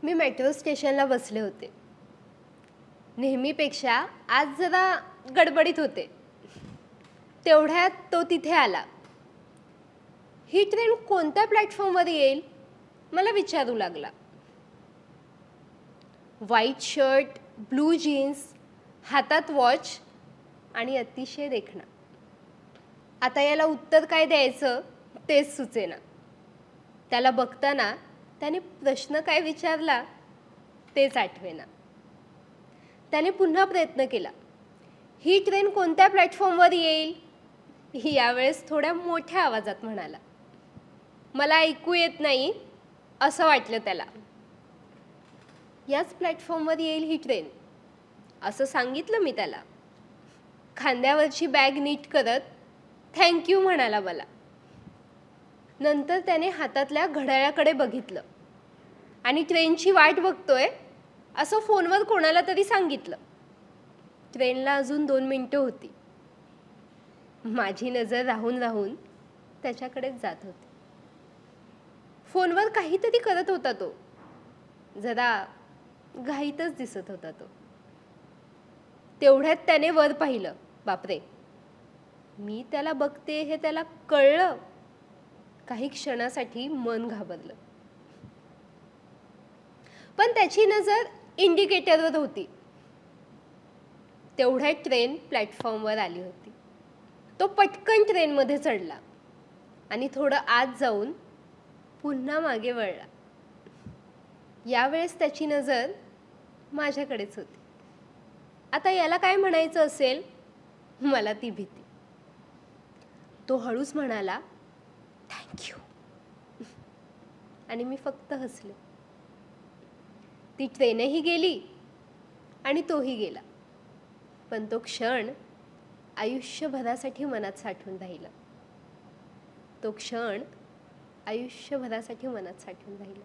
मी metro स्टेशनला बसले होते. नेहमीपेक्षा आज जरा गडबडीत होते. तेवढ्यात तो तिथे आला. ही ट्रेन कोणत्या प्लॅटफॉर्मवर येईल मला विचारू लागला. व्हाईट शर्ट, ब्लू जीन्स, हातात वॉच आणि अतिशय देखणा. आता याला उत्तर काय द्यायचं तेच सुचेना. त्याला बघताना त्याने प्रश्न काय विचारला तेच आठवेना. त्याने पुन्हा प्रयत्न केला. ही ट्रेन कोणत्या प्लॅटफॉर्मवर येईल? यावेळेस थोड्या मोठ्या आवाजात म्हणाला. मला ऐकू येत नाही असं वाटलं त्याला. याच प्लॅटफॉर्मवर येईल ही ट्रेन असं सांगितलं मी त्याला. खांद्यावरची बॅग नीट करत थँक्यू म्हणाला मला. नंतर त्याने हातातल्या घड्याळाकडे बघितलं आणि ट्रेनची वाट बघतोय असं फोनवर कोणाला तरी सांगितलं. ट्रेनला अजून 2 मिनिटं होती. माझी नजर राहून राहून त्याच्याकडेच जात होती. फोनवर काहीतरी करत होता तो. जरा घाईतच दिसत होता तो. तेवढ्यात त्याने वर पाहिलं. बापरे, मी त्याला बघते हे त्याला कळलं. काही क्षणासाठी मन घाबरलं. पण त्याची नजर इंडिकेटरवर होती. तेवढ्यात ट्रेन प्लॅटफॉर्मवर आली होती. तो पटकन ट्रेनमध्ये चढला आणि थोडं आत जाऊन पुन्हा मागे वळला. यावेळेस त्याची नजर माझ्याकडेच होती. आता याला काय म्हणायचं असेल मला ती भीती. तो हळूच म्हणाला थँक्यू आणि मी फक्त हसले. ती ट्रेनही गेली आणि तोही गेला. पण तो क्षण आयुष्यभरासाठी मनात साठवून राहिला. तो क्षण आयुष्यभरासाठी मनात साठवून राहिला.